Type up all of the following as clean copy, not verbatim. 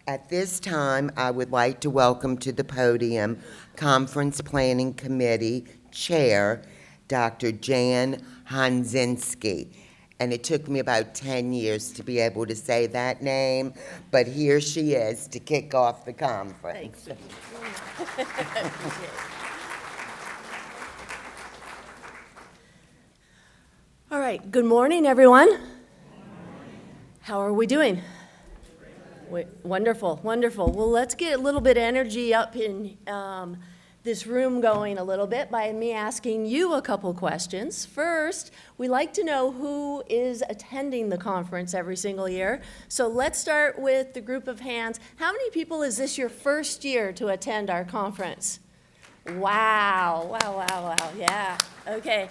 At this time, I would like to welcome to the podium Conference Planning Committee Chair, Dr. Jan Hanzinski. And it took me about 10 years to be able to say that name, but here she is to kick off the conference. Thanks. All right, good morning, everyone. How are we doing? Wonderful, wonderful. Well, let's get a little bit of energy up in this room going a little bit by me asking you a couple questions. First, we like to know who is attending the conference every single year. So let's start with the group of hands. How many people is this your first year to attend our conference? Wow, wow, wow, wow, yeah, okay.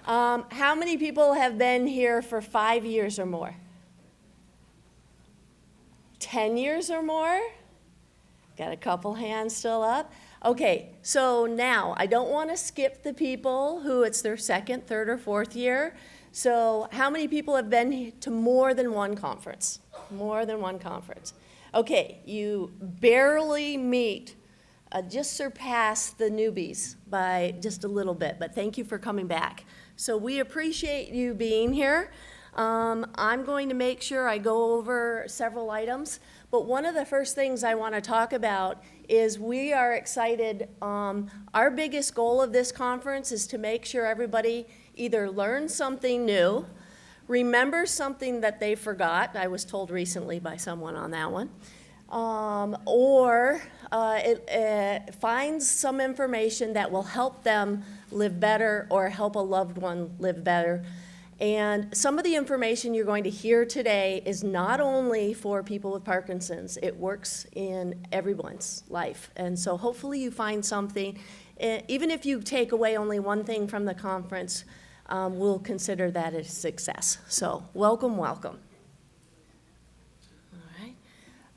How many people have been here for 5 years or more? 10 years or more? Got a couple hands still up. Okay, so now I don't want to skip the people who it's their second, third, or fourth year. So how many people have been to more than one conference? More than one conference. Okay, you barely meet, just surpass the newbies by just a little bit, but thank you for coming back. So we appreciate you being here. I'm going to make sure I go over several items, but one of the first things I want to talk about is we are excited. Our biggest goal of this conference is to make sure everybody either learns something new, remembers something that they forgot, I was told recently by someone on that one, or it finds some information that will help them live better or help a loved one live better. And some of the information you're going to hear today is not only for people with Parkinson's, it works in everyone's life. And so hopefully you find something, even if you take away only one thing from the conference, we'll consider that a success. So welcome, welcome.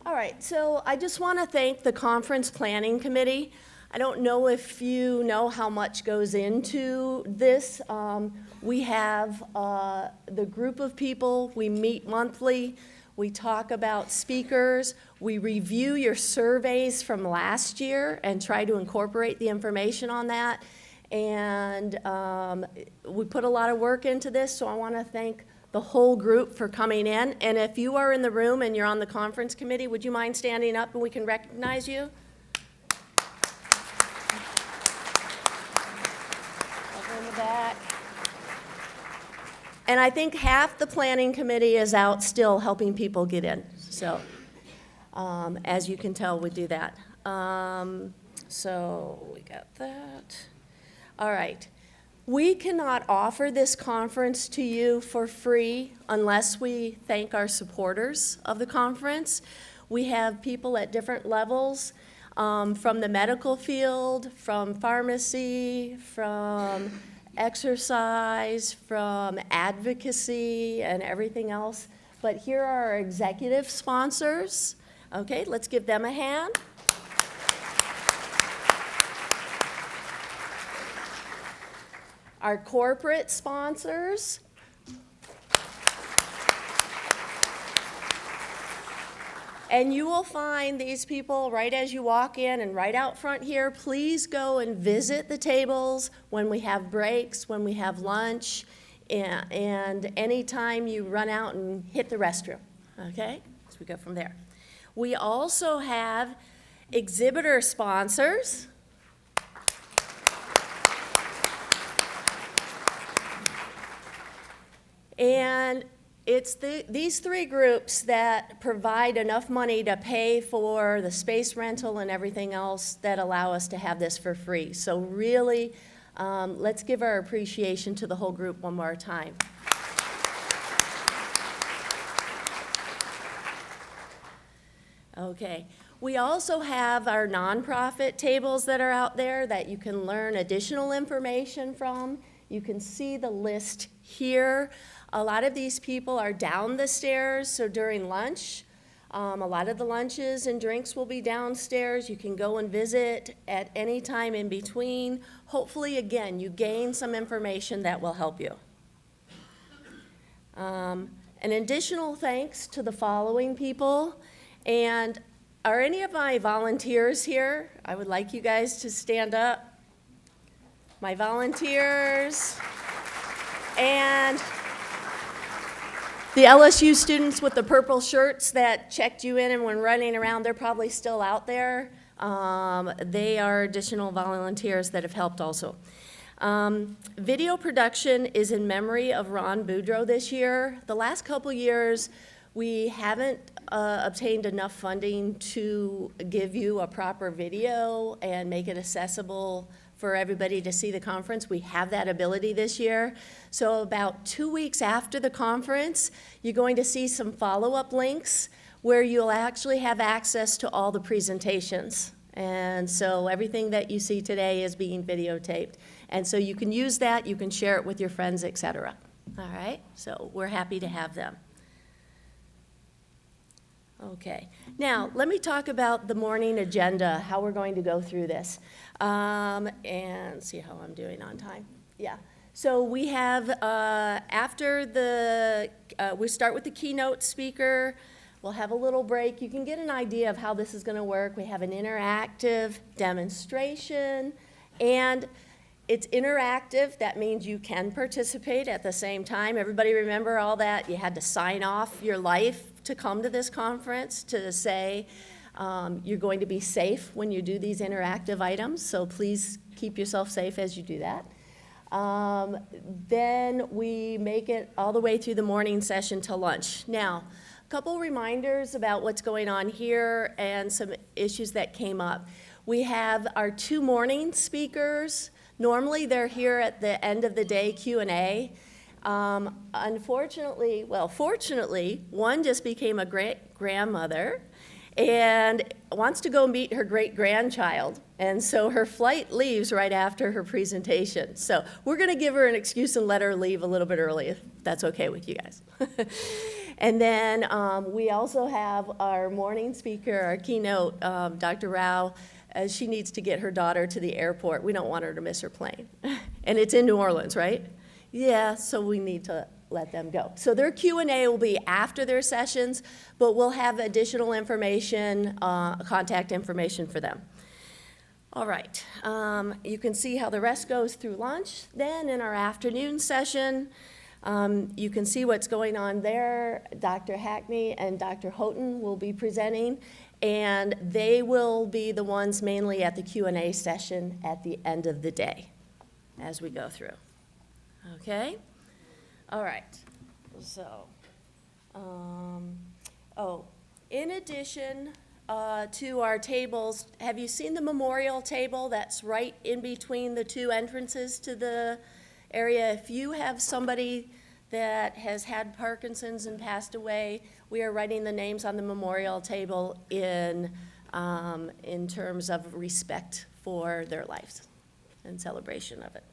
All right, so I just want to thank the Conference Planning Committee. I don't know if you know how much goes into this. We have the group of people, we meet monthly, we talk about speakers, we review your surveys from last year and try to incorporate the information on that. And we put a lot of work into this, so I want to thank the whole group for coming in. And if you are in the room and you're on the conference committee, would you mind standing up and we can recognize you? Over in the back. And I think half the planning committee is out still helping people get in. So as you can tell, we do that. So we got that. All right. We cannot offer this conference to you for free unless we thank our supporters of the conference. We have people at different levels, from the medical field, from pharmacy, from exercise, from advocacy, and everything else. But here are our executive sponsors. Okay, let's give them a hand. Our corporate sponsors. And you will find these people right as you walk in and right out front here. Please go and visit the tables when we have breaks, when we have lunch, and anytime you run out and hit the restroom, okay? So we go from there. We also have exhibitor sponsors. And it's these three groups that provide enough money to pay for the space rental and everything else that allow us to have this for free. So really, let's give our appreciation to the whole group one more time. Okay. We also have our nonprofit tables that are out there that you can learn additional information from. You can see the list here. A lot of these people are down the stairs, so during lunch, a lot of the lunches and drinks will be downstairs. You can go and visit at any time in between. Hopefully, again, you gain some information that will help you. An additional thanks to the following people, and Are any of my volunteers here? I would like you guys to stand up. My volunteers. And the LSU students with the purple shirts that checked you in and were running around, they're probably still out there. They are additional volunteers that have helped also. Video production is in memory of Ron Boudreau this year. The last couple years, we haven't obtained enough funding to give you a proper video and make it accessible for everybody to see the conference. We have that ability this year. So about 2 weeks after the conference, you're going to see some follow-up links where you'll actually have access to all the presentations. And so everything that you see today is being videotaped. And so you can use that, you can share it with your friends, et cetera. All right, so we're happy to have them. Okay, now let me talk about the morning agenda, how we're going to go through this, and see how I'm doing on time. Yeah, so we have, we start with the keynote speaker. We'll have a little break. You can get an idea of how this is going to work. We have an interactive demonstration, and it's interactive. That means you can participate at the same time. Everybody remember all that? You had to sign off your life to come to this conference to say you're going to be safe when you do these interactive items, so please keep yourself safe as you do that. Then we make it all the way through the morning session to lunch. Now, a couple reminders about what's going on here and some issues that came up. We have our 2 morning speakers. Normally, they're here at the end of the day Q&A. Unfortunately, well, fortunately, one just became a great-grandmother and wants to go meet her great-grandchild. And so her flight leaves right after her presentation. So we're going to give her an excuse and let her leave a little bit early, if that's okay with you guys. And then we also have our morning speaker, our keynote, Dr. Rao. She needs to get her daughter to the airport. We don't want her to miss her plane. And it's in New Orleans, right? Yeah, so we need to let them go. So their Q&A will be after their sessions, but we'll have additional information, contact information for them. All right, you can see how the rest goes through lunch. Then in our afternoon session, you can see what's going on there. Dr. Hackney and Dr. Houghton will be presenting, and they will be the ones mainly at the Q&A session at the end of the day as we go through. Okay? All right. So, in addition to our tables, have you seen the memorial table that's right in between the 2 entrances to the area? If you have somebody that has had Parkinson's and passed away, we are writing the names on the memorial table in terms of respect for their lives and celebration of it.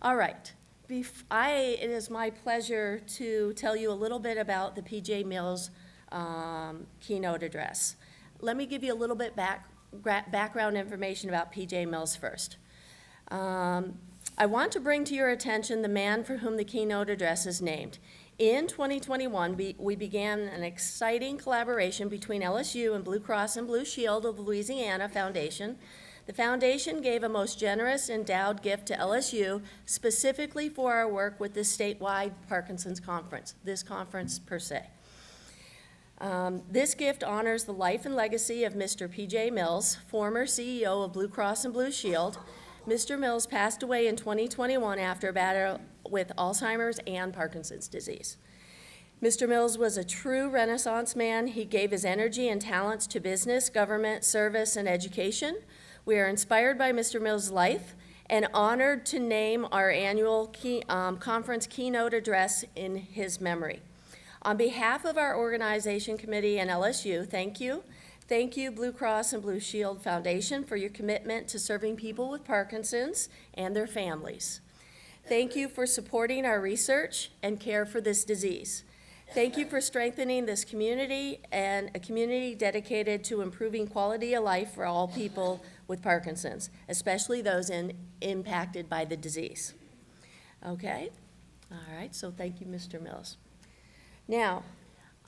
All right. It is my pleasure to tell you a little bit about the P.J. Mills keynote address. Let me give you a little bit background information about P.J. Mills first. I want to bring to your attention the man for whom the keynote address is named. In 2021, we began an exciting collaboration between LSU and Blue Cross and Blue Shield of Louisiana Foundation. The foundation gave a most generous endowed gift to LSU specifically for our work with this statewide Parkinson's conference, this conference per se. This gift honors the life and legacy of Mr. P.J. Mills, former CEO of Blue Cross and Blue Shield. Mr. Mills passed away in 2021 after a battle with Alzheimer's and Parkinson's disease. Mr. Mills was a true Renaissance man. He gave his energy and talents to business, government, service, and education. We are inspired by Mr. Mills' life and honored to name our annual conference keynote address in his memory. On behalf of our organization committee and LSU, thank you. Thank you, Blue Cross and Blue Shield Foundation, for your commitment to serving people with Parkinson's and their families. Thank you for supporting our research and care for this disease. Thank you for strengthening this community and a community dedicated to improving quality of life for all people with Parkinson's, especially those impacted by the disease. Okay? All right, so thank you, Mr. Mills. Now,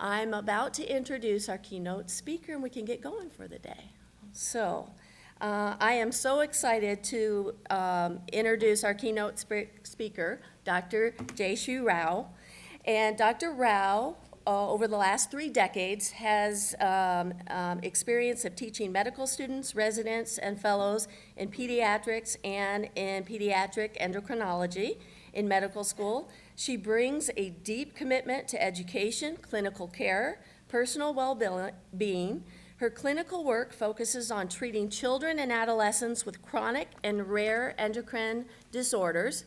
I'm about to introduce our keynote speaker, and we can get going for the day. So, I am so excited to introduce our keynote speaker, Dr. Jayashree Rao. And Dr. Rao, over the last 3 decades, has experience of teaching medical students, residents, and fellows in pediatrics and in pediatric endocrinology in medical school. She brings a deep commitment to education, clinical care, personal well-being. Her clinical work focuses on treating children and adolescents with chronic and rare endocrine disorders,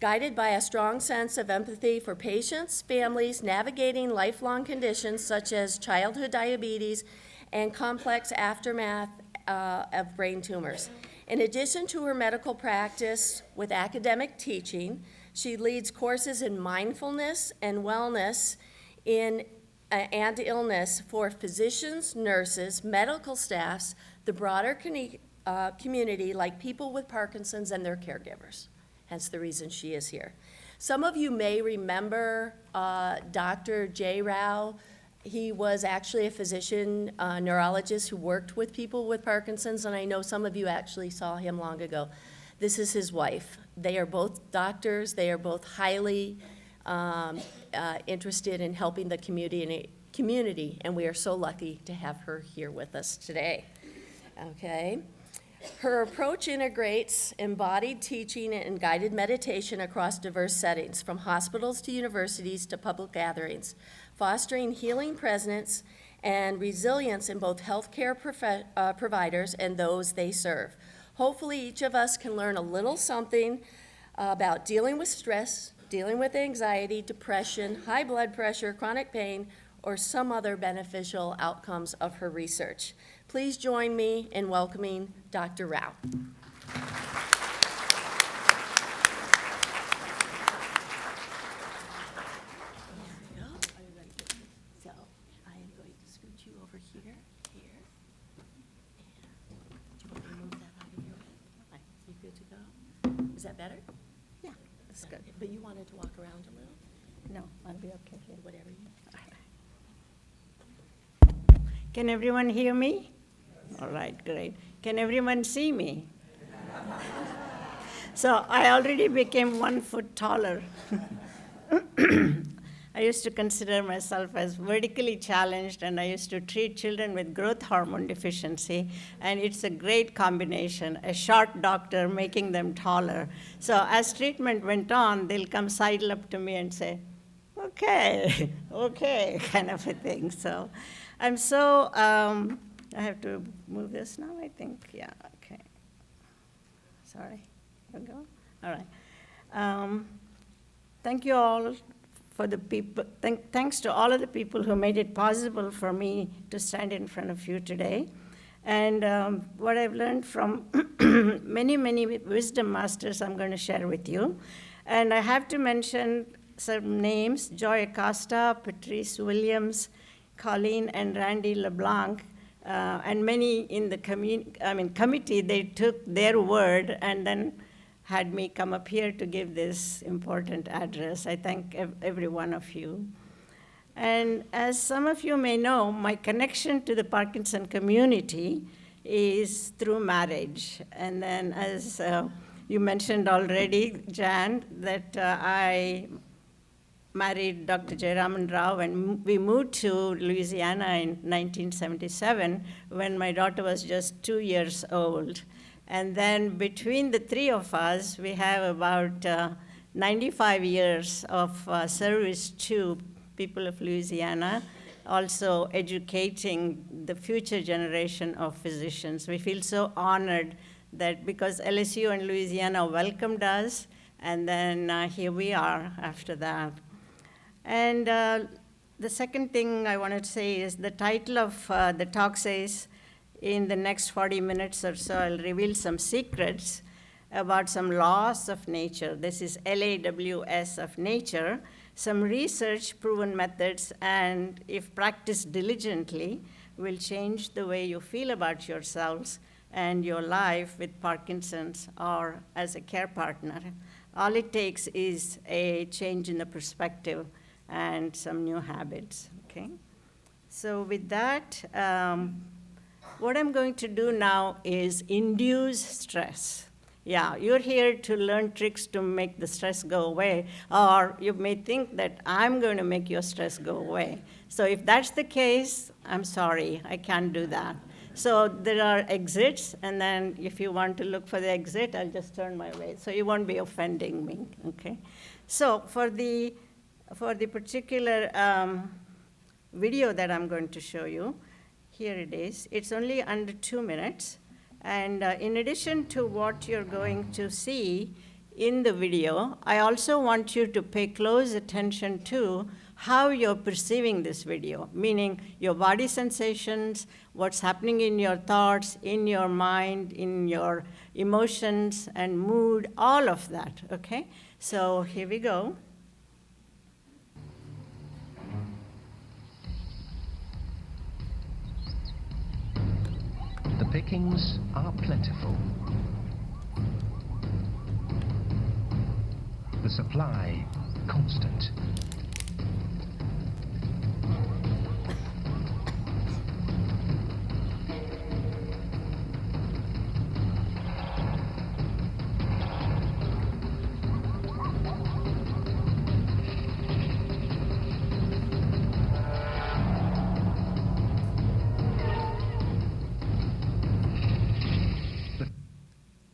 guided by a strong sense of empathy for patients, families navigating lifelong conditions such as childhood diabetes and complex aftermath of brain tumors. In addition to her medical practice with academic teaching, she leads courses in mindfulness and wellness and illness for physicians, nurses, medical staffs, the broader community, like people with Parkinson's and their caregivers. Hence the reason she is here. Some of you may remember Dr. Jay Rao. He was actually a physician, neurologist who worked with people with Parkinson's, and I know some of you actually saw him long ago. This is his wife. They are both doctors. They are both highly interested in helping the community, and we are so lucky to have her here with us today. Okay. Her approach integrates embodied teaching and guided meditation across diverse settings, from hospitals to universities to public gatherings, fostering healing presence and resilience in both healthcare providers and those they serve. Hopefully, each of us can learn a little something about dealing with stress, dealing with anxiety, depression, high blood pressure, chronic pain, or some other beneficial outcomes of her research. Please join me in welcoming Dr. Rao. So I am going to scoot you over here. Do you want to move that out of your way? You good to go? Is that better? Yeah, that's good. But you wanted to walk around a little? No, I'll be okay here. Whatever you. Can everyone hear me? All right, great. Can everyone see me? So I already became 1 foot taller. I used to consider myself as vertically challenged, and I used to treat children with growth hormone deficiency, and it's a great combination, a short doctor making them taller. So as treatment went on, they'll come sidle up to me and say, okay, okay, kind of a thing. So I'm so, I have to move this now, I think. Yeah, okay. Sorry, here we go. All right. Thank you all for the people, thanks to all of the people who made it possible for me to stand in front of you today. And what I've learned from many, many wisdom masters I'm going to share with you. And I have to mention some names: Joy Acosta, Patrice Williams, Colleen and Randy LeBlanc, and many in the committee. They took their word and then had me come up here to give this important address. I thank every one of you. And as some of you may know, my connection to the Parkinson community is through marriage. And then as you mentioned already, Jan, that I married Dr. Jayashree Rao, and we moved to Louisiana in 1977 when my daughter was just 2 years old. And then between the 3 of us, we have about 95 years of service to people of Louisiana, also educating the future generation of physicians. We feel so honored that because LSU and Louisiana welcomed us, and then here we are after that. And the second thing I wanted to say is the title of the talk says, in the next 40 minutes or so, I'll reveal some secrets about some laws of nature. This is LAWS of nature, some research-proven methods, and if practiced diligently, will change the way you feel about yourselves and your life with Parkinson's or as a care partner. All it takes is a change in the perspective and some new habits, okay? So with that, what I'm going to do now is induce stress. Yeah, you're here to learn tricks to make the stress go away, or you may think that I'm going to make your stress go away. So if that's the case, I'm sorry, I can't do that. So there are exits, and then if you want to look for the exit, I'll just turn my way. So you won't be offending me, okay? So for the particular video that I'm going to show you, here it is. It's only under 2 minutes. And in addition to what you're going to see in the video, I also want you to pay close attention to how you're perceiving this video, meaning your body sensations, what's happening in your thoughts, in your mind, in your emotions and mood, all of that, okay? So here we go. The pickings are plentiful. The supply constant.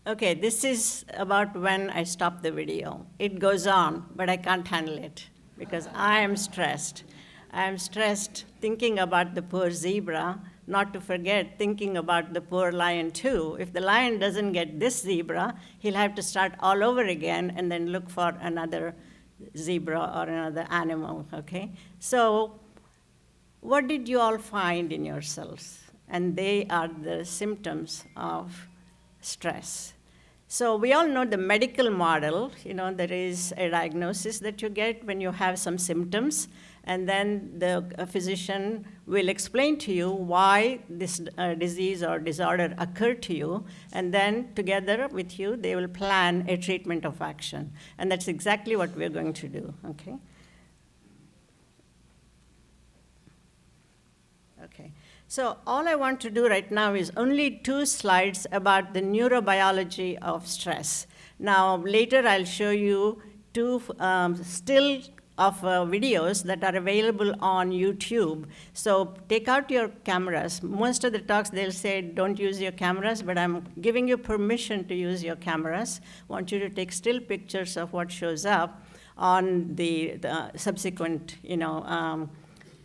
Okay, this is about when I stop the video. It goes on, but I can't handle it because I am stressed. I am stressed thinking about the poor zebra, not to forget thinking about the poor lion too. If the lion doesn't get this zebra, he'll have to start all over again and then look for another zebra or another animal, okay? So what did you all find in yourselves? And they are the symptoms of stress. So we all know the medical model. You know, there is a diagnosis that you get when you have some symptoms, and then a physician will explain to you why this disease or disorder occurred to you, and then together with you, they will plan a treatment of action. And that's exactly what we're going to do, okay? Okay. So all I want to do right now is only 2 slides about the neurobiology of stress. Now, later I'll show you 2 still of videos that are available on YouTube. So take out your cameras. Most of the talks, they'll say, don't use your cameras, but I'm giving you permission to use your cameras. I want you to take still pictures of what shows up on the subsequent,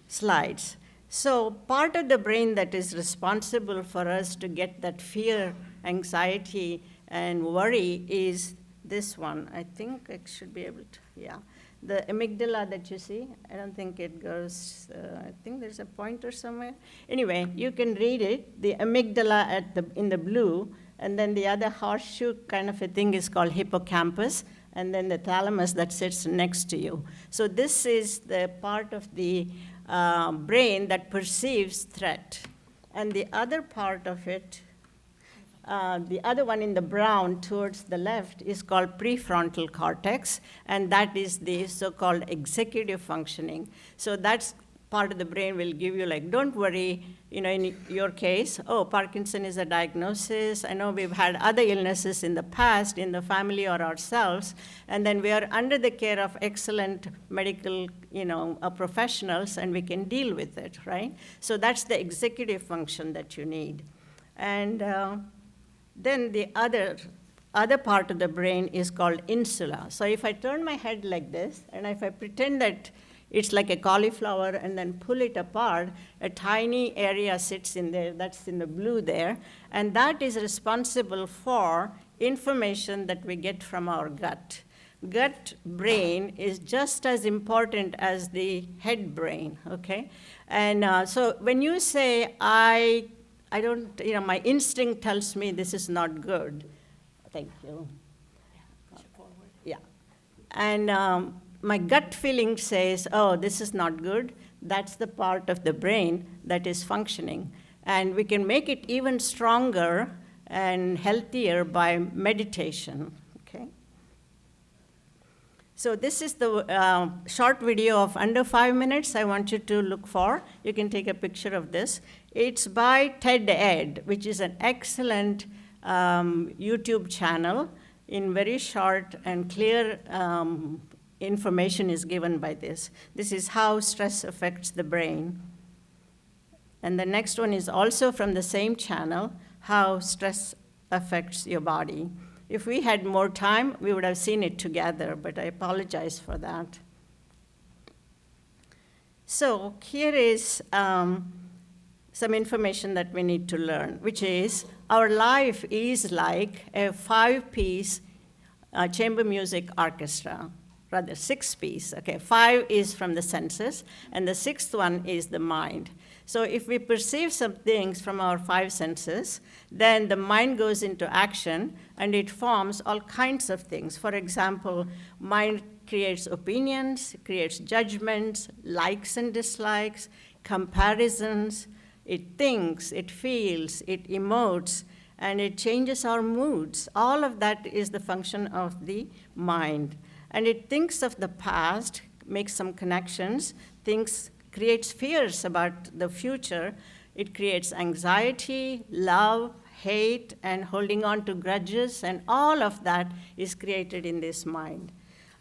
slides. So part of the brain that is responsible for us to get that fear, anxiety, and worry is this one. I think I should be able to, yeah. The amygdala that you see, I don't think it goes, I think there's a pointer somewhere. Anyway, you can read it. The amygdala in the blue, and then the other horseshoe kind of a thing is called hippocampus, and then the thalamus that sits next to you. So this is the part of the brain that perceives threat. And the other part of it, the other one in the brown towards the left is called prefrontal cortex, and that is the so-called executive functioning. So that's part of the brain will give you like, don't worry, in your case, oh, Parkinson is a diagnosis. I know we've had other illnesses in the past, in the family or ourselves, and then we are under the care of excellent medical, professionals, and we can deal with it, right? So that's the executive function that you need. And then the other part of the brain is called insula. So if I turn my head like this, and if I pretend that it's like a cauliflower and then pull it apart, a tiny area sits in there, that's in the blue there, and that is responsible for information that we get from our gut. Gut brain is just as important as the head brain, okay? And so when you say, I don't, my instinct tells me this is not good. Thank you. Yeah. And my gut feeling says, oh, this is not good. That's the part of the brain that is functioning. And we can make it even stronger and healthier by meditation, okay? So this is the short video of under 5 minutes I want you to look for. You can take a picture of this. It's by TED Ed, which is an excellent YouTube channel. In very short and clear information is given by this. This is how stress affects the brain. And the next one is also from the same channel, how stress affects your body. If we had more time, we would have seen it together, but I apologize for that. So here is some information that we need to learn, which is our life is like a 5-piece chamber music orchestra, rather 6-piece. Okay, 5 is from the senses, and the 6th one is the mind. So if we perceive some things from our 5 senses, then the mind goes into action, and it forms all kinds of things. For example, mind creates opinions, creates judgments, likes and dislikes, comparisons. It thinks, it feels, it emotes, and it changes our moods. All of that is the function of the mind. And it thinks of the past, makes some connections, creates fears about the future. It creates anxiety, love, hate, and holding on to grudges, and all of that is created in this mind.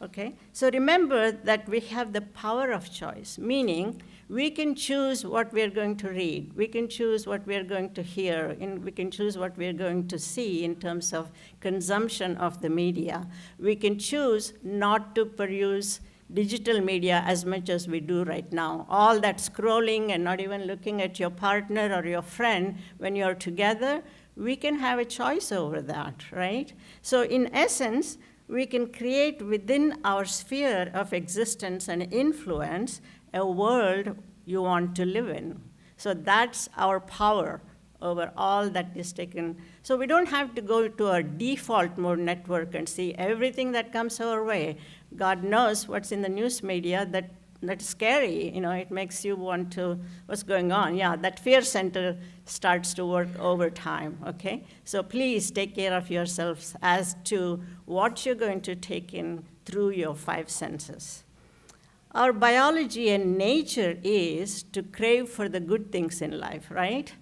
Okay? So remember that we have the power of choice, meaning we can choose what we're going to read, we can choose what we're going to hear, and we can choose what we're going to see in terms of consumption of the media. We can choose not to peruse digital media as much as we do right now. All that scrolling and not even looking at your partner or your friend when you're together, we can have a choice over that, right? So in essence, we can create within our sphere of existence and influence a world you want to live in. So that's our power over all that is taken. So we don't have to go to our default mode network and see everything that comes our way. God knows what's in the news media that's scary. You know, it makes you want to, what's going on? Yeah, that fear center starts to work over time, okay? So please take care of yourselves as to what you're going to take in through your 5 senses. Our biology and nature is to crave for the good things in life, right?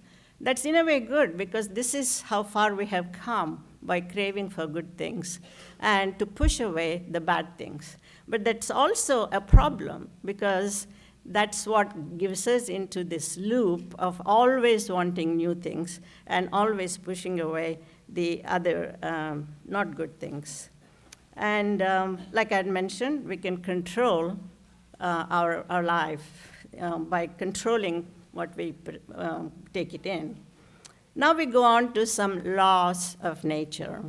That's in a way good, because this is how far we have come by craving for good things and to push away the bad things. But that's also a problem, because that's what gives us into this loop of always wanting new things and always pushing away the other not good things. And like I had mentioned, we can control our life by controlling what we take it in. Now we go on to some laws of nature,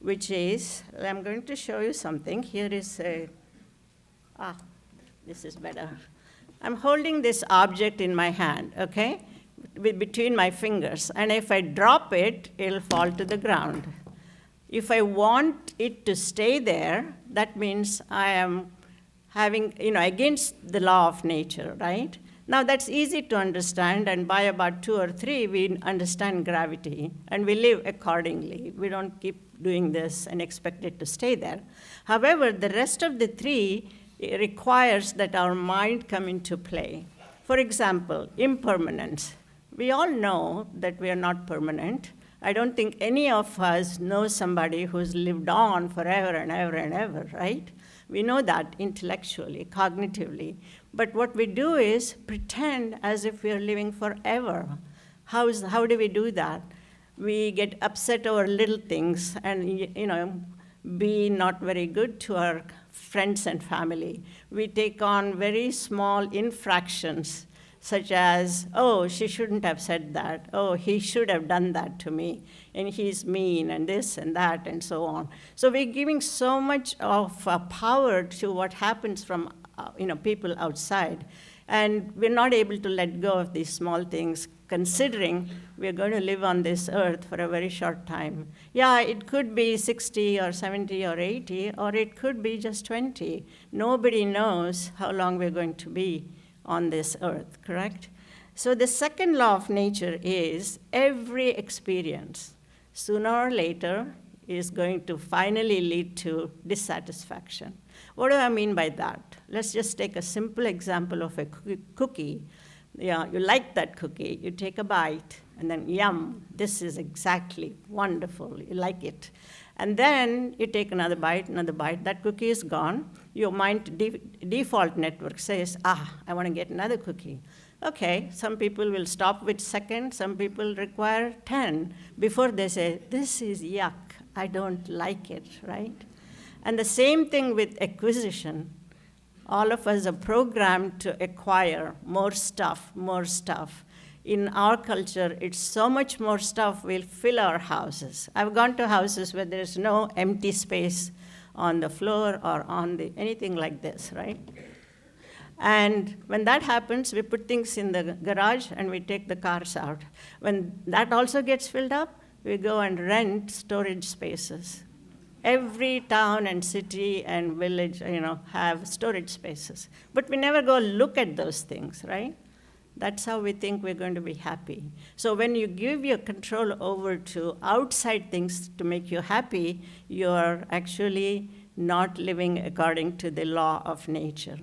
which is, I'm going to show you something. Here is this is better. I'm holding this object in my hand, okay, between my fingers. And if I drop it, it'll fall to the ground. If I want it to stay there, that means I am having, against the law of nature, right? Now, that's easy to understand, and by about 2 or 3, we understand gravity, and we live accordingly. We don't keep doing this and expect it to stay there. However, the rest of the 3 requires that our mind come into play. For example, impermanence. We all know that we are not permanent. I don't think any of us knows somebody who's lived on forever and ever and ever, right? We know that intellectually, cognitively. But what we do is pretend as if we are living forever. How do we do that? We get upset over little things and, be not very good to our friends and family. We take on very small infractions, such as, oh, she shouldn't have said that. Oh, he should have done that to me. And he's mean, and this and that, and so on. So we're giving so much of power to what happens from people outside. And we're not able to let go of these small things, considering we're going to live on this earth for a very short time. Yeah, it could be 60 or 70 or 80, or it could be just 20. Nobody knows how long we're going to be on this earth, correct? So the second law of nature is every experience, sooner or later, is going to finally lead to dissatisfaction. What do I mean by that? Let's just take a simple example of a cookie. Yeah, you like that cookie, you take a bite, and then yum, this is exactly wonderful, you like it. And then you take another bite, that cookie is gone. Your mind default network says, I want to get another cookie. Okay, some people will stop with second, some people require 10 before they say, this is yuck, I don't like it, right? And the same thing with acquisition. All of us are programmed to acquire more stuff, more stuff. In our culture, it's so much more stuff will fill our houses. I've gone to houses where there's no empty space on the floor or on anything like this, right? And when that happens, we put things in the garage and we take the cars out. When that also gets filled up, we go and rent storage spaces. Every town and city and village, have storage spaces. But we never go look at those things, right? That's how we think we're going to be happy. So when you give your control over to outside things to make you happy, you're actually not living according to the law of nature.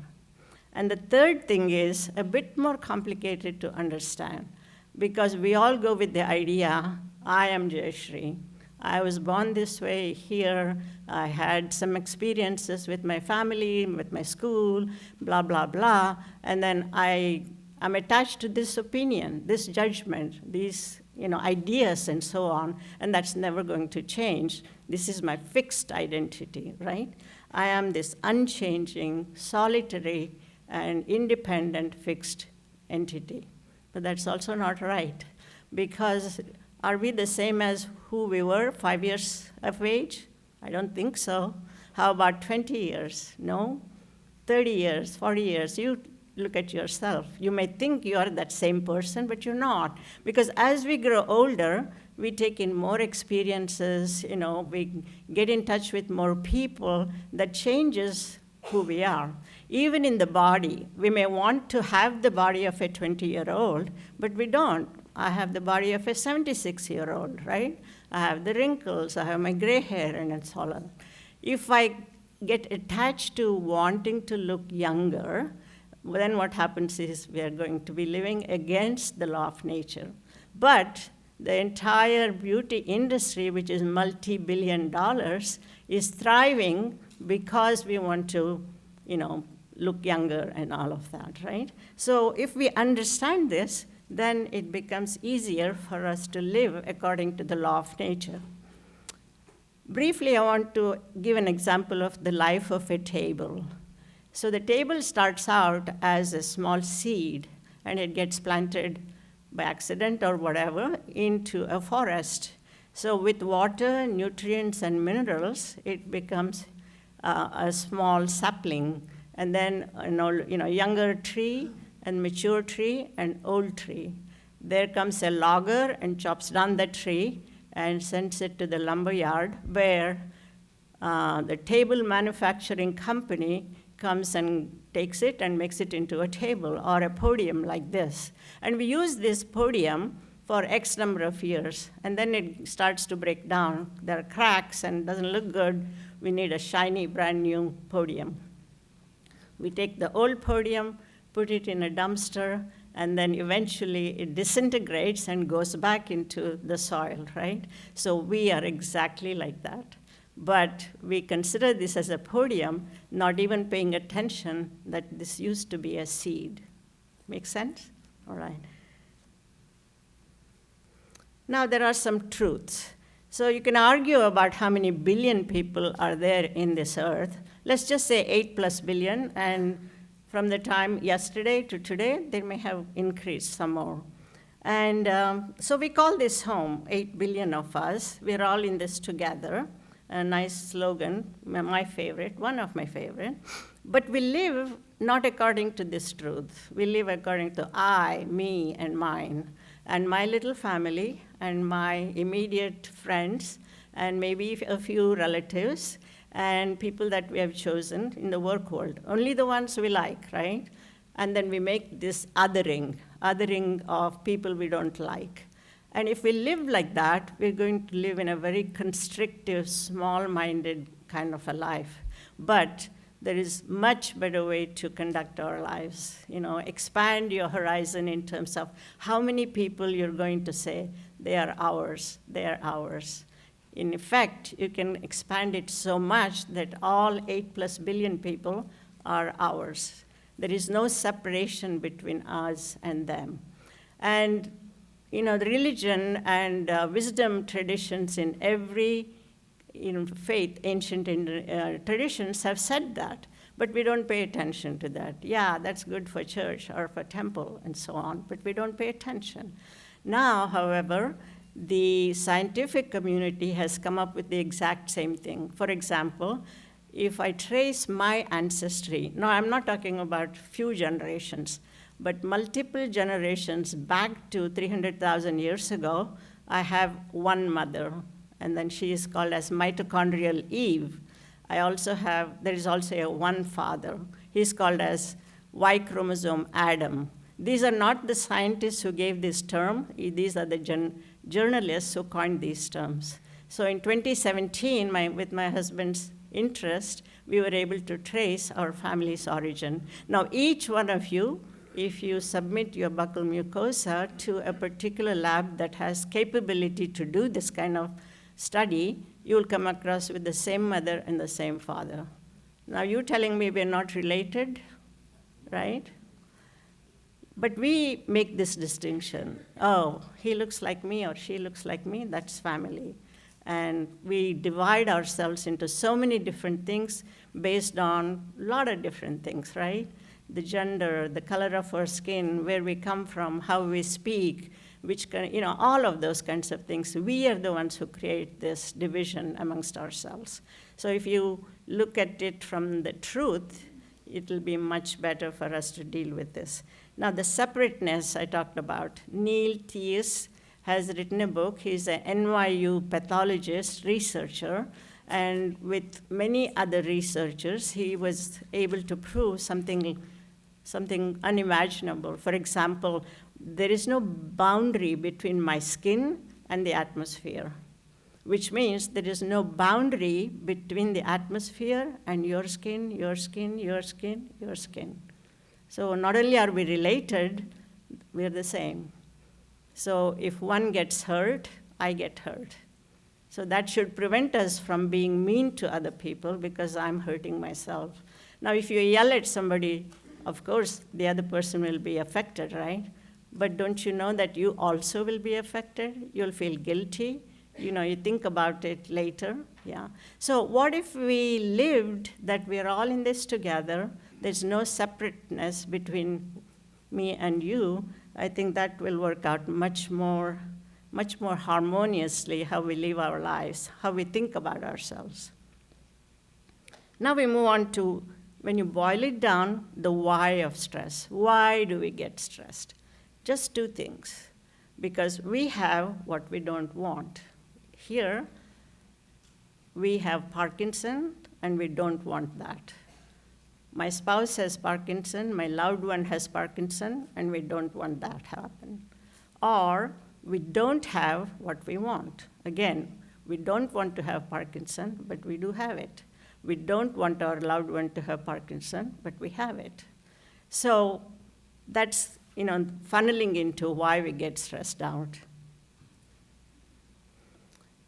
And the third thing is a bit more complicated to understand, because we all go with the idea, I am Jayashree. I was born this way here. I had some experiences with my family, with my school, blah, blah, blah. And then I'm attached to this opinion, this judgment, these ideas and so on, and that's never going to change. This is my fixed identity, right? I am this unchanging, solitary, and independent fixed entity. But that's also not right, because are we the same as who we were 5 years of age? I don't think so. How about 20 years? No? 30 years, 40 years? You look at yourself. You may think you are that same person, but you're not. Because as we grow older, we take in more experiences, we get in touch with more people that changes who we are. Even in the body, we may want to have the body of a 20-year-old, but we don't. I have the body of a 76-year-old, right? I have the wrinkles, I have my gray hair, and so on. If I get attached to wanting to look younger, then what happens is we are going to be living against the law of nature. But the entire beauty industry, which is multi-billion dollars, is thriving because we want to, look younger and all of that, right? So if we understand this, then it becomes easier for us to live according to the law of nature. Briefly, I want to give an example of the life of a table. So the table starts out as a small seed, and it gets planted by accident or whatever into a forest. So with water, nutrients, and minerals, it becomes a small sapling, and then younger tree, and mature tree, and old tree. There comes a logger and chops down the tree and sends it to the lumber yard, where the table manufacturing company comes and takes it and makes it into a table or a podium like this. And we use this podium for X number of years, and then it starts to break down. There are cracks and doesn't look good. We need a shiny, brand new podium. We take the old podium, put it in a dumpster, and then eventually it disintegrates and goes back into the soil, right? So we are exactly like that. But we consider this as a podium, not even paying attention that this used to be a seed. Make sense? All right. Now there are some truths. So you can argue about how many billion people are there in this earth. Let's just say 8+ billion, and from the time yesterday to today, they may have increased some more. And so we call this home, 8 billion of us. We're all in this together. A nice slogan, my favorite, one of my favorite. But we live not according to this truth. We live according to I, me, and mine, and my little family, and my immediate friends, and maybe a few relatives, and people that we have chosen in the work world. Only the ones we like, right? And then we make this othering of people we don't like. And if we live like that, we're going to live in a very constrictive, small-minded kind of a life. But there is much better way to conduct our lives. Expand your horizon in terms of how many people you're going to say, they are ours, they are ours. In effect, you can expand it so much that all 8+ billion people are ours. There is no separation between us and them. And the religion and wisdom traditions in every faith, ancient traditions have said that, but we don't pay attention to that. Yeah, that's good for church or for temple and so on, but we don't pay attention. Now, however, the scientific community has come up with the exact same thing. For example, if I trace my ancestry, now I'm not talking about few generations, but multiple generations back to 300,000 years ago, I have one mother, and then she is called as mitochondrial Eve. There is also one father. He's called as Y chromosome Adam. These are not the scientists who gave this term. These are the journalists who coined these terms. So in 2017, with my husband's interest, we were able to trace our family's origin. Now, each one of you, if you submit your buccal mucosa to a particular lab that has capability to do this kind of study, you will come across with the same mother and the same father. Now, you're telling me we're not related, right? But we make this distinction. Oh, he looks like me or she looks like me, that's family. And we divide ourselves into so many different things based on a lot of different things, right? The gender, the color of our skin, where we come from, how we speak, all of those kinds of things. We are the ones who create this division amongst ourselves. So if you look at it from the truth, it will be much better for us to deal with this. Now, the separateness I talked about, Neil Theis has written a book. He's an NYU pathologist, researcher, and with many other researchers, he was able to prove something unimaginable. For example, there is no boundary between my skin and the atmosphere, which means there is no boundary between the atmosphere and your skin, your skin, your skin, your skin. So not only are we related, we're the same. So if one gets hurt, I get hurt. So that should prevent us from being mean to other people because I'm hurting myself. Now, if you yell at somebody, of course, the other person will be affected, right? But don't you know that you also will be affected? You'll feel guilty. You think about it later, yeah. So what if we lived that we're all in this together, there's no separateness between me and you? I think that will work out much more harmoniously how we live our lives, how we think about ourselves. Now we move on to, when you boil it down, the why of stress. Why do we get stressed? Just two things. Because we have what we don't want. Here, we have Parkinson, and we don't want that. My spouse has Parkinson, my loved one has Parkinson, and we don't want that to happen. Or we don't have what we want. Again, we don't want to have Parkinson, but we do have it. We don't want our loved one to have Parkinson, but we have it. So that's, funneling into why we get stressed out.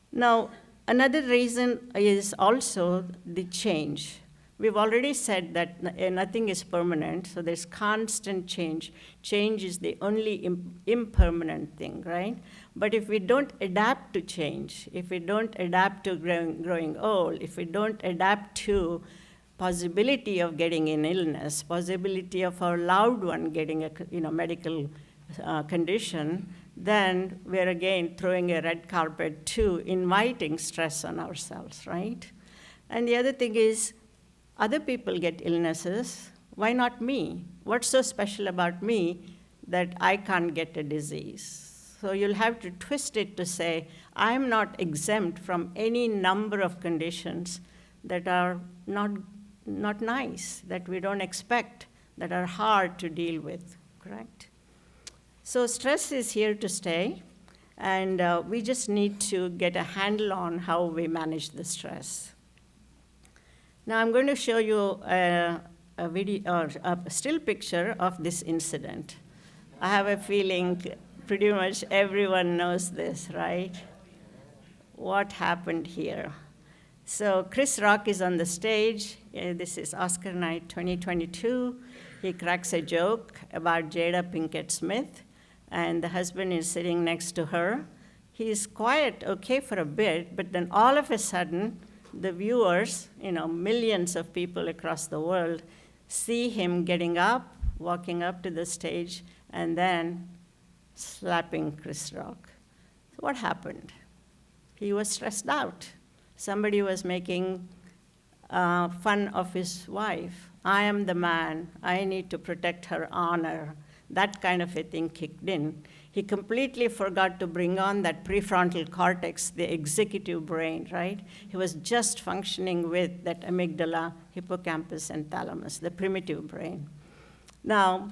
Now, another reason is also the change. We've already said that nothing is permanent, so there's constant change. Change is the only impermanent thing, right? But if we don't adapt to change, if we don't adapt to growing old, if we don't adapt to possibility of getting an illness, possibility of our loved one getting a medical condition, then we're again throwing a red carpet to inviting stress on ourselves, right? And the other thing is, other people get illnesses, why not me? What's so special about me that I can't get a disease? So you'll have to twist it to say, I'm not exempt from any number of conditions that are not nice, that we don't expect, that are hard to deal with, correct? So stress is here to stay, And we just need to get a handle on how we manage the stress. Now I'm going to show you a video or a still picture of this incident. I have a feeling pretty much everyone knows this, right? What happened here? So Chris Rock is on the stage. This is Oscar night 2022. He cracks a joke about Jada Pinkett Smith, and the husband is sitting next to her. He's quiet, okay, for a bit, but then all of a sudden, the viewers, millions of people across the world, see him getting up, walking up to the stage, and then slapping Chris Rock. So what happened? He was stressed out. Somebody was making fun of his wife. I am the man. I need to protect her honor. That kind of a thing kicked in. He completely forgot to bring on that prefrontal cortex, the executive brain, right? He was just functioning with that amygdala, hippocampus, and thalamus, the primitive brain. Now,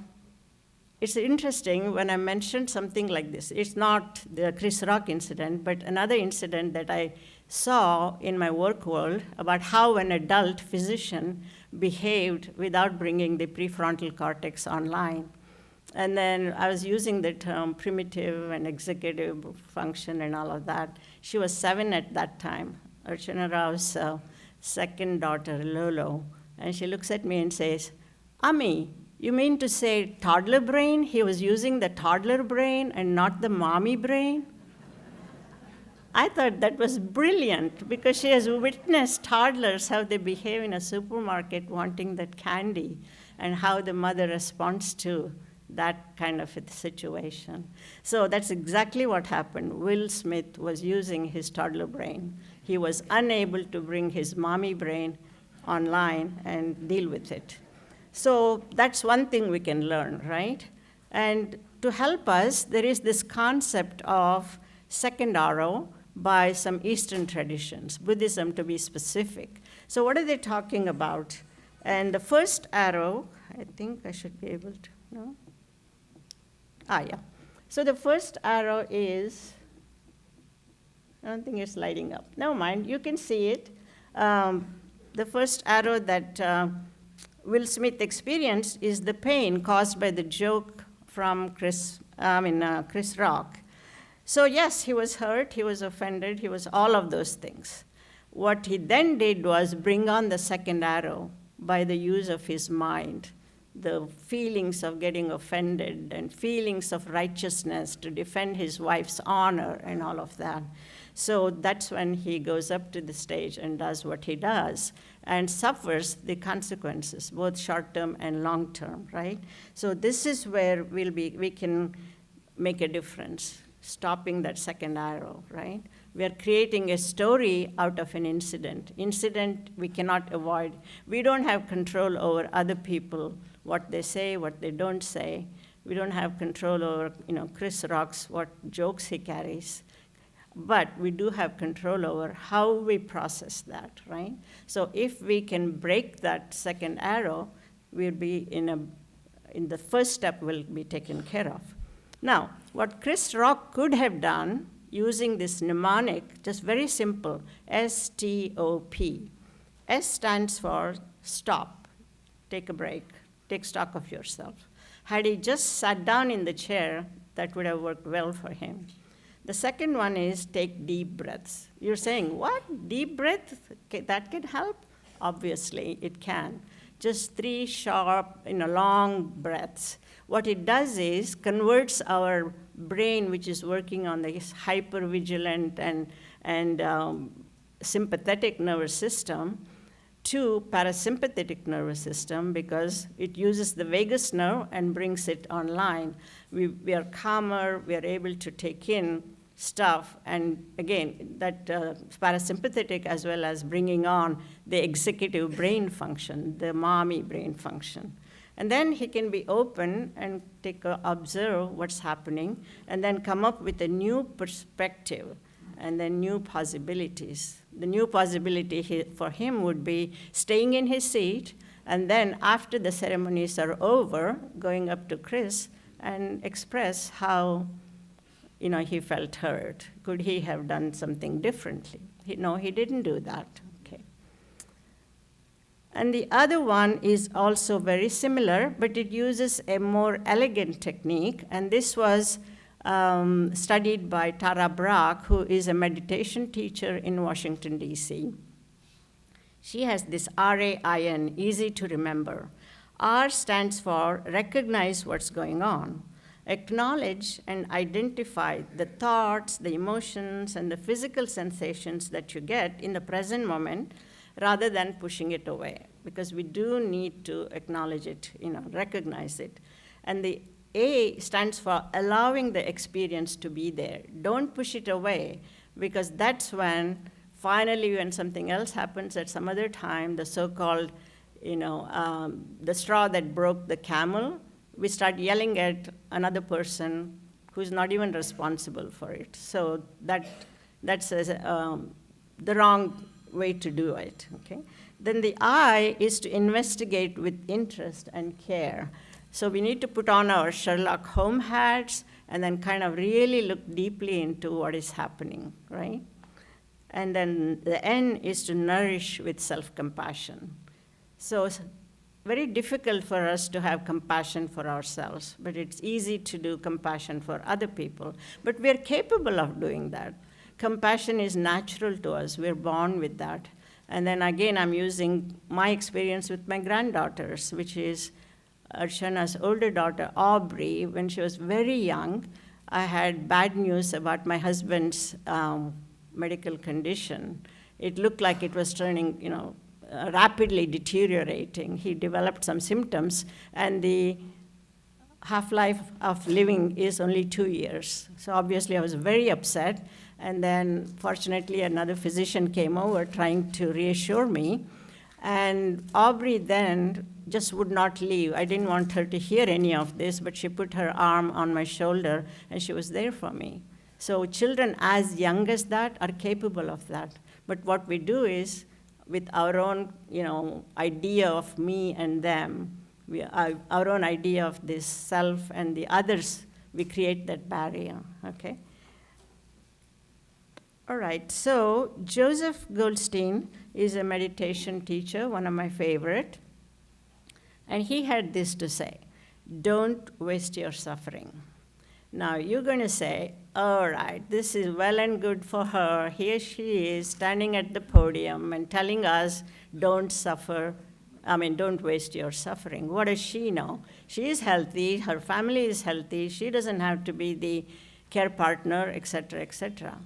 it's interesting when I mentioned something like this. It's not the Chris Rock incident, but another incident that I saw in my work world about how an adult physician behaved without bringing the prefrontal cortex online. And then I was using the term primitive and executive function and all of that. She was 7 at that time, Archana Rao's second daughter, Lolo. And she looks at me and says, Ami, you mean to say toddler brain? He was using the toddler brain and not the mommy brain? I thought that was brilliant because she has witnessed toddlers how they behave in a supermarket wanting that candy and how the mother responds to that kind of a situation. So that's exactly what happened. Will Smith was using his toddler brain. He was unable to bring his mommy brain online and deal with it. So that's one thing we can learn, right? And to help us, there is this concept of second arrow by some Eastern traditions, Buddhism to be specific. So what are they talking about? And the first arrow, I think I should be able to, no? Yeah. So the first arrow is, I don't think it's lighting up. Never mind, you can see it. The first arrow that Will Smith experienced is the pain caused by the joke from Chris Rock. So yes, he was hurt, he was offended, he was all of those things. What he then did was bring on the second arrow by the use of his mind, the feelings of getting offended and feelings of righteousness to defend his wife's honor and all of that. So that's when he goes up to the stage and does what he does and suffers the consequences, both short-term and long-term, right? So this is where we can make a difference, stopping that second arrow, right? We are creating a story out of an incident. Incident we cannot avoid. We don't have control over other people, what they say, what they don't say. We don't have control over, Chris Rock's, what jokes he carries. But we do have control over how we process that, right? So if we can break that second arrow, we'll be in the first step will be taken care of. Now, what Chris Rock could have done using this mnemonic, just very simple, S-T-O-P. S stands for stop, take a break, take stock of yourself. Had he just sat down in the chair, that would have worked well for him. The second one is take deep breaths. You're saying, what? Deep breath? That can help? Obviously, it can. Just 3 sharp, long breaths. What it does is converts our brain, which is working on the hypervigilant and sympathetic nervous system, to parasympathetic nervous system because it uses the vagus nerve and brings it online. We are calmer, we are able to take in stuff, and again, that parasympathetic as well as bringing on the executive brain function, the mommy brain function. And then he can be open and observe what's happening, and then come up with a new perspective and then new possibilities. The new possibility for him would be staying in his seat, and then after the ceremonies are over, going up to Chris and express how he felt hurt. Could he have done something differently? No, he didn't do that. Okay. And the other one is also very similar, but it uses a more elegant technique. And this was studied by Tara Brach, who is a meditation teacher in Washington, D.C. She has this RAIN, easy to remember. R stands for recognize what's going on. Acknowledge and identify the thoughts, the emotions, and the physical sensations that you get in the present moment rather than pushing it away, because we do need to acknowledge it, recognize it. And the A stands for allowing the experience to be there. Don't push it away, because that's when finally, when something else happens at some other time, the so-called, the straw that broke the camel, we start yelling at another person who's not even responsible for it. So that's the wrong way to do it, okay? Then the I is to investigate with interest and care. So we need to put on our Sherlock Holmes hats and then kind of really look deeply into what is happening, right? And then the N is to nourish with self-compassion. So it's very difficult for us to have compassion for ourselves, but it's easy to do compassion for other people. But we're capable of doing that. Compassion is natural to us. We're born with that. And then again, I'm using my experience with my granddaughters, which is Archana's older daughter, Aubrey. When she was very young, I had bad news about my husband's medical condition. It looked like it was turning, rapidly deteriorating. He developed some symptoms, and the half-life of living is only 2 years. So obviously I was very upset, and then fortunately another physician came over trying to reassure me, and Aubrey then just would not leave. I didn't want her to hear any of this, but she put her arm on my shoulder, and she was there for me. So children as young as that are capable of that. But what we do is, with our own, idea of me and them, our own idea of this self and the others, we create that barrier, okay? All right, so Joseph Goldstein is a meditation teacher, one of my favorite, and he had this to say: don't waste your suffering. Now, you're going to say, all right, this is well and good for her. Here she is standing at the podium and telling us, don't waste your suffering. What does she know? She is healthy, her family is healthy, she doesn't have to be the care partner, et cetera, et cetera.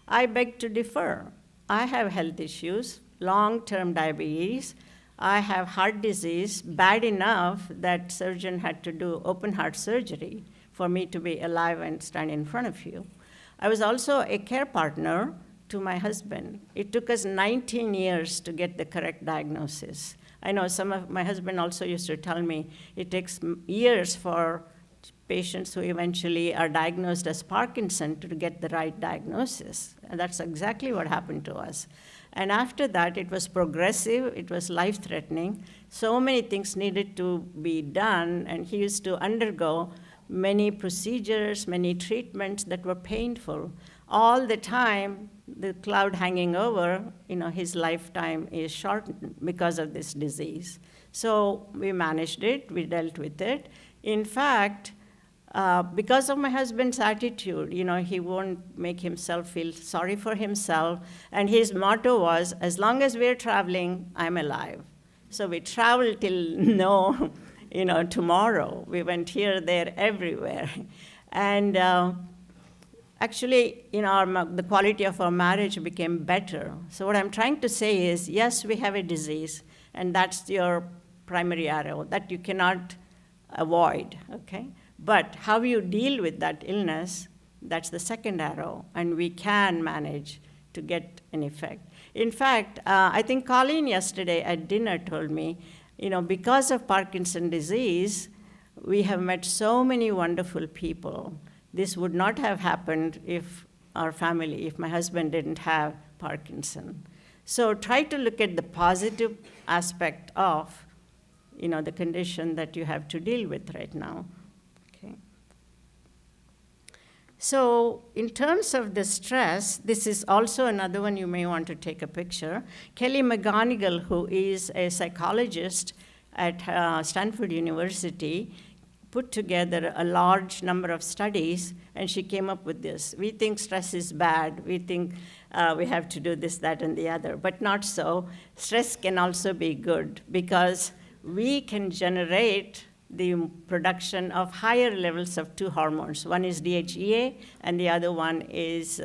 I beg to differ. I have health issues, long-term diabetes. I have heart disease, bad enough that surgeon had to do open heart surgery for me to be alive and stand in front of you. I was also a care partner to my husband. It took us 19 years to get the correct diagnosis. I know my husband also used to tell me it takes years for patients who eventually are diagnosed as Parkinson to get the right diagnosis. And that's exactly what happened to us. And after that, it was progressive, it was life-threatening. So many things needed to be done, and he used to undergo many procedures, many treatments that were painful. All the time, the cloud hanging over, his lifetime is shortened because of this disease. So we managed it, we dealt with it. In fact, because of my husband's attitude, he won't make himself feel sorry for himself. And his motto was, as long as we're traveling, I'm alive. So we traveled till tomorrow. We went here, there, everywhere. And actually, the quality of our marriage became better. So what I'm trying to say is, yes, we have a disease, and that's your primary arrow that you cannot avoid, okay? But how you deal with that illness, that's the second arrow, and we can manage to get an effect. In fact, I think Colleen yesterday at dinner told me, because of Parkinson's disease, we have met so many wonderful people. This would not have happened if my husband didn't have Parkinson. So try to look at the positive aspect of, the condition that you have to deal with right now. Okay. So in terms of the stress, this is also another one you may want to take a picture. Kelly McGonigal, who is a psychologist at Stanford University, put together a large number of studies, and she came up with this. We think stress is bad. We think we have to do this, that, and the other, but not so. Stress can also be good because we can generate the production of higher levels of two hormones. One is DHEA, and the other one is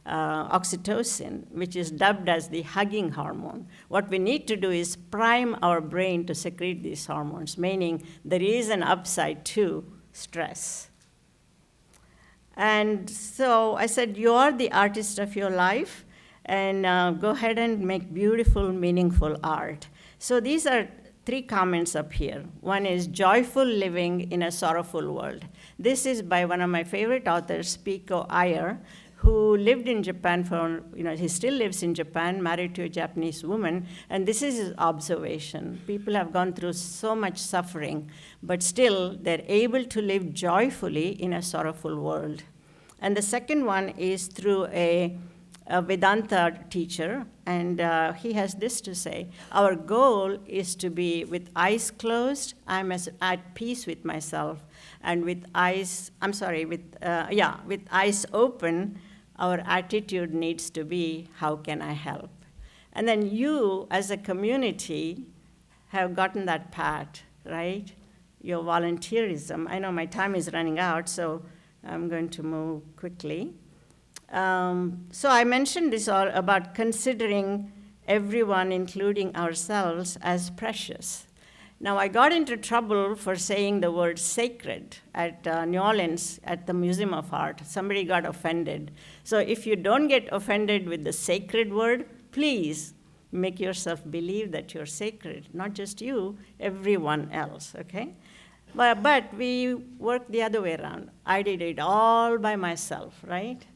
oxytocin, which is dubbed as the hugging hormone. What we need to do is prime our brain to secrete these hormones, meaning there is an upside to stress. And so I said, you are the artist of your life, and go ahead and make beautiful, meaningful art. So these are 3 comments up here. One is joyful living in a sorrowful world. This is by one of my favorite authors, Pico Iyer, who lived in Japan for, he still lives in Japan, married to a Japanese woman, and this is his observation. People have gone through so much suffering, but still they're able to live joyfully in a sorrowful world. And the second one is through a Vedanta teacher, and he has this to say: our goal is to be with eyes closed, I'm at peace with myself, and with eyes open, our attitude needs to be, how can I help? And then you, as a community, have gotten that part, right? Your volunteerism. I know my time is running out, so I'm going to move quickly. So I mentioned this all about considering everyone, including ourselves, as precious. Now, I got into trouble for saying the word sacred at New Orleans at the Museum of Art. Somebody got offended. So if you don't get offended with the sacred word, please make yourself believe that you're sacred. Not just you, everyone else, okay? But we worked the other way around. I did it all by myself, right?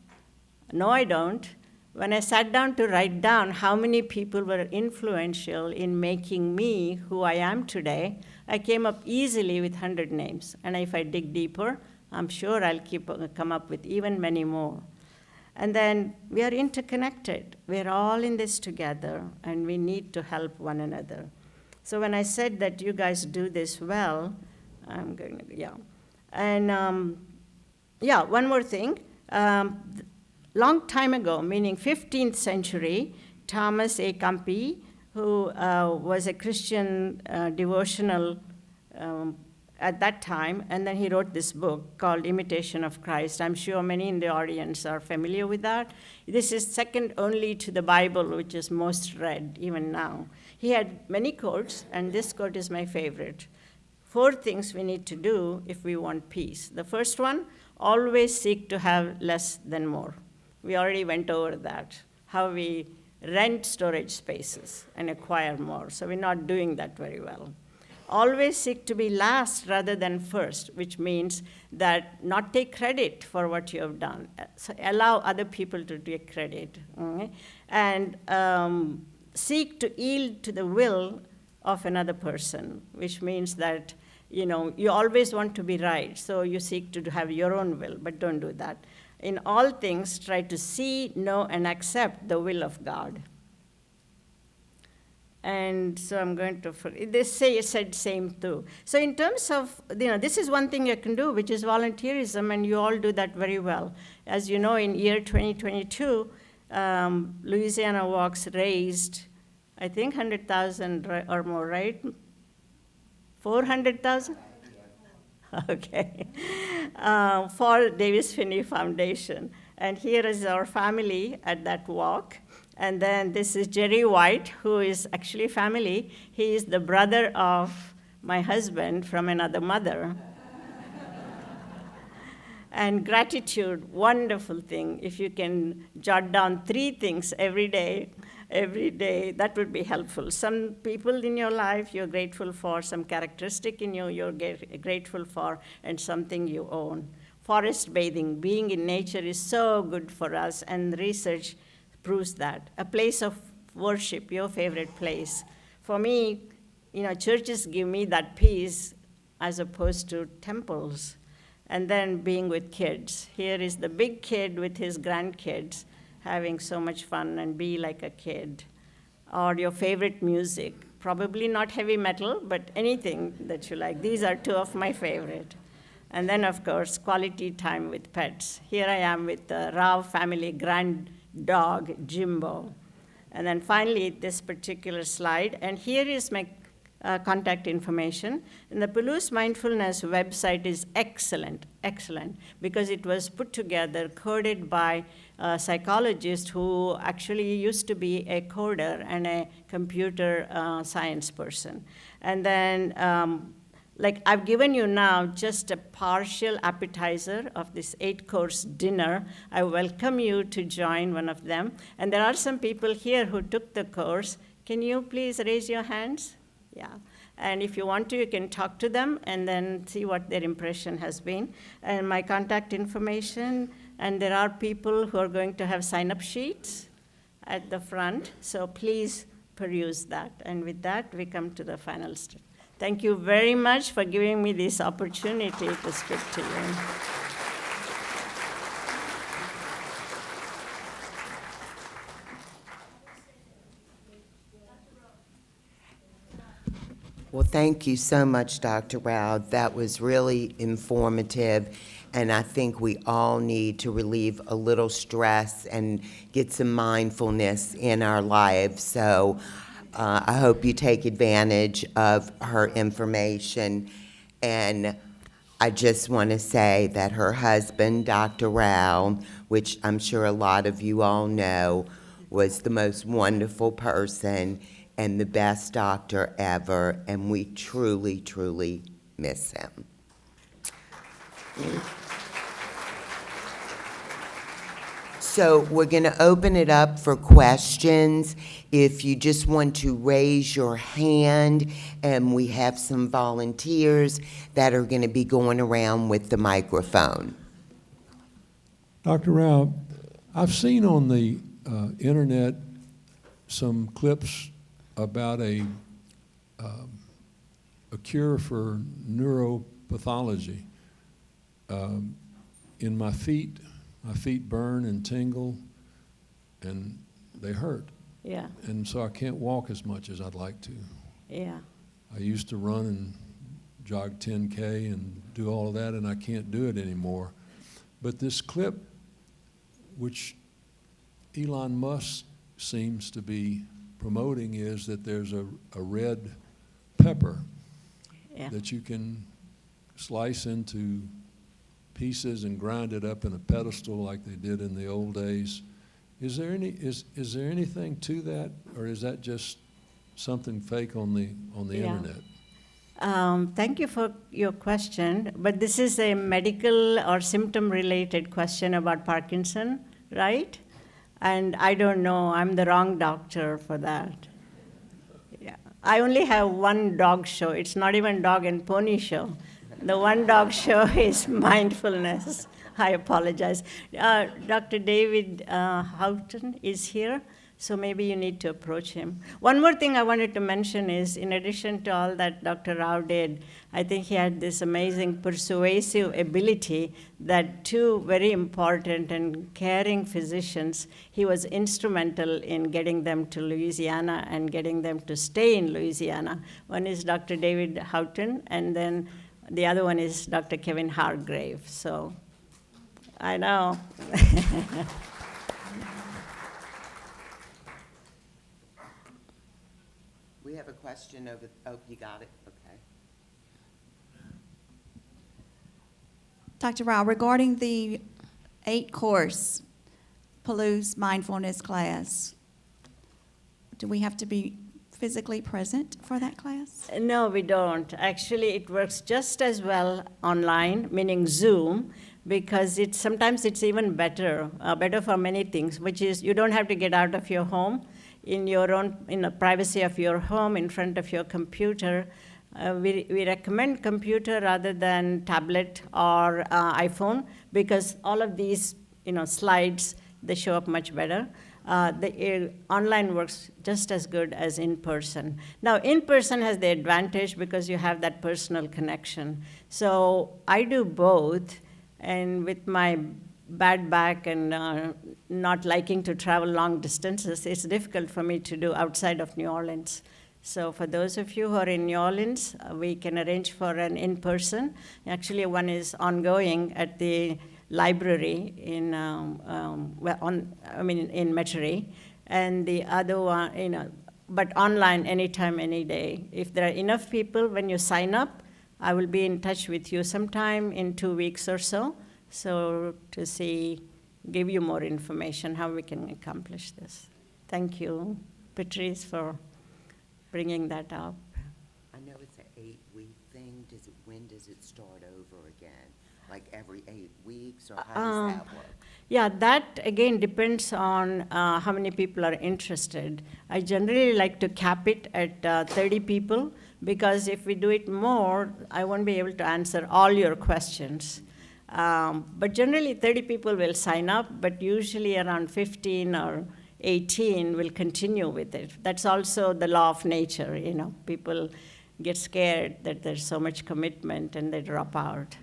No, I don't. When I sat down to write down how many people were influential in making me who I am today, I came up easily with 100 names. And if I dig deeper, I'm sure I'll come up with even many more. And then we are interconnected. We're all in this together, and we need to help one another. So when I said that you guys do this well, I'm going to, yeah. And one more thing. Long time ago, meaning 15th century, Thomas A. Kempis, who was a Christian devotional at that time, and then he wrote this book called Imitation of Christ. I'm sure many in the audience are familiar with that. This is second only to the Bible, which is most read even now. He had many quotes, and this quote is my favorite. 4 things we need to do if we want peace. The first one, always seek to have less than more. We already went over that, how we rent storage spaces and acquire more. So we're not doing that very well. Always seek to be last rather than first, which means that not take credit for what you have done. So allow other people to take credit. Okay? And seek to yield to the will of another person, which means that you always want to be right. So you seek to have your own will, but don't do that. In all things, try to see, know, and accept the will of God. And so I'm going to, said same too. So in terms of, this is one thing you can do, which is volunteerism, and you all do that very well. As you know, in year 2022, Louisiana Walks raised, I think, 100,000 or more, right? 400,000? Okay, for Davis Finney Foundation. And here is our family at that walk. And then this is Jerry White, who is actually family. He is the brother of my husband from another mother. And gratitude, wonderful thing. If you can jot down 3 things every day, that would be helpful. Some people in your life you're grateful for, some characteristic in you you're grateful for, and something you own. Forest bathing, being in nature is so good for us, and research proves that. A place of worship, your favorite place. For me, churches give me that peace as opposed to temples. and then being with kids. Here is the big kid with his grandkids, having so much fun and be like a kid. Or your favorite music, probably not heavy metal, but anything that you like. These are two of my favorite. And then, of course, quality time with pets. Here I am with the Rao family grand dog, Jimbo. And then finally, this particular slide. And here is my contact information. And the Palouse Mindfulness website is excellent, excellent, because it was put together, coded by a psychologist who actually used to be a coder and a computer science person. And then, like I've given you now just a partial appetizer of this 8-course dinner. I welcome you to join one of them. And there are some people here who took the course. Can you please raise your hands? Yeah. And if you want to, you can talk to them and then see what their impression has been. And my contact information, and there are people who are going to have sign-up sheets at the front. So please peruse that. And with that, we come to the final step. Thank you very much for giving me this opportunity to speak to you. Well, thank you so much, Dr. Rao. That was really informative, and I think we all need to relieve a little stress and get some mindfulness in our lives. So I hope you take advantage of her information. And I just want to say that her husband, Dr. Rao, which I'm sure a lot of you all know, was the most wonderful person and the best doctor ever, and we truly, truly miss him. So we're going to open it up for questions. If you just want to raise your hand, and we have some volunteers that are going to be going around with the microphone. Dr. Rao, I've seen on the internet some clips about a cure for neuropathology. In my feet burn and tingle, and they hurt. Yeah, And so I can't walk as much as I'd like to. yeah. I used to run and jog 10K and do all of that, and I can't do it anymore. But this clip, which Elon Musk seems to be promoting, is that there's a red pepper that you can slice into pieces and grind it up in a pedestal like they did in the old days. Is there anything to that, or is that just something fake on the internet? Thank you for your question, but this is a medical or symptom-related question about Parkinson, right? And I don't know, I'm the wrong doctor for that. Yeah. I only have one dog show. It's not even dog and pony show. The one dog show is mindfulness. I apologize. Dr. David Houghton is here, so maybe you need to approach him. One more thing I wanted to mention is, in addition to all that Dr. Rao did, I think he had this amazing persuasive ability that two very important and caring physicians, he was instrumental in getting them to Louisiana and getting them to stay in Louisiana. One is Dr. David Houghton, and then the other one is Dr. Kevin Hargrave. So I know. We have a question over, oh, you got it, okay. Dr. Rao, regarding the 8-course Palouse mindfulness class, do we have to be physically present for that class? No, we don't. Actually, it works just as well online, meaning Zoom, because sometimes it's even better for many things, which is you don't have to get out of your home, in the privacy of your home, in front of your computer. We recommend computer rather than tablet or iPhone, because all of these slides, they show up much better. Online works just as good as in person. Now, in person has the advantage because you have that personal connection. So I do both, and with my bad back and not liking to travel long distances, it's difficult for me to do outside of New Orleans. So for those of you who are in New Orleans, we can arrange for an in-person. Actually, one is ongoing at the library in Metairie, and the other one, but online anytime, any day. If there are enough people, when you sign up, I will be in touch with you sometime in 2 weeks or so, so to give you more information how we can accomplish this. Thank you, Patrice, for bringing that up. I know it's an 8-week thing. When does it start over again? Like every 8 weeks, or how does that work? Yeah, that again depends on how many people are interested. I generally like to cap it at 30 people, because if we do it more, I won't be able to answer all your questions. But generally 30 people will sign up, but usually around 15 or 18 will continue with it. That's also the law of nature, People get scared that there's so much commitment and they drop out.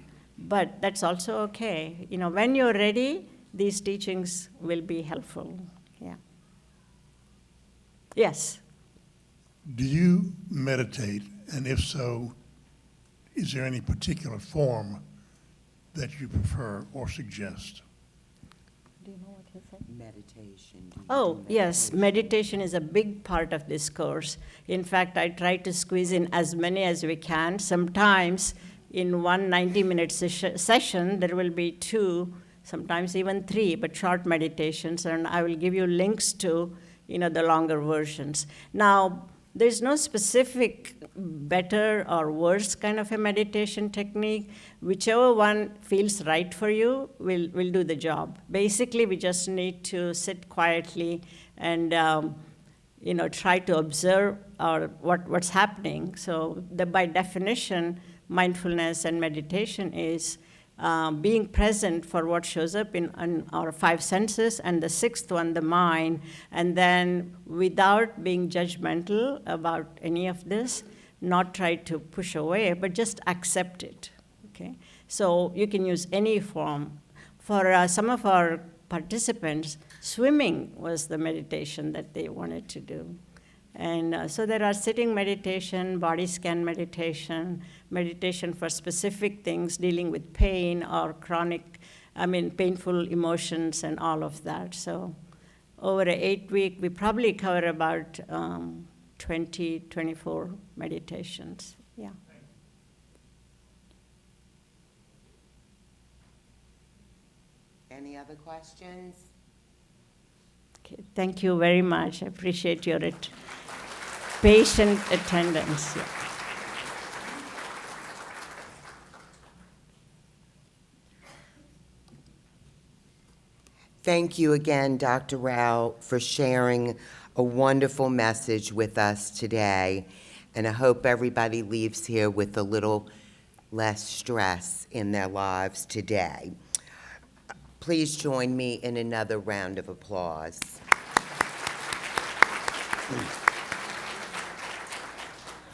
But that's also okay. When you're ready, these teachings will be helpful. Yeah. Yes. Do you meditate? And if so, is there any particular form that you prefer or suggest? Do you know what he said? Meditation. Do you Oh, do yes, meditation is a big part of this course. In fact, I try to squeeze in as many as we can. Sometimes in one 90-minute session, there will be 2, sometimes even 3, but short meditations, and I will give you links to, the longer versions. Now, there's no specific better or worse kind of a meditation technique. Whichever one feels right for you will do the job. Basically, we just need to sit quietly and try to observe what's happening. So by definition, mindfulness and meditation is being present for what shows up in our 5 senses, and the 6th one, the mind, and then without being judgmental about any of this, not try to push away, but just accept it, okay? So you can use any form. For some of our participants, swimming was the meditation that they wanted to do. And so there are sitting meditation, body scan meditation, meditation for specific things, dealing with pain or painful emotions and all of that. So over an 8-week, we probably cover about 20, 24 meditations, yeah. Any other questions? Okay, thank you very much. I appreciate your patient attendance. Yeah. Thank you again, Dr. Rao, for sharing a wonderful message with us today. And I hope everybody leaves here with a little less stress in their lives today. Please join me in another round of applause.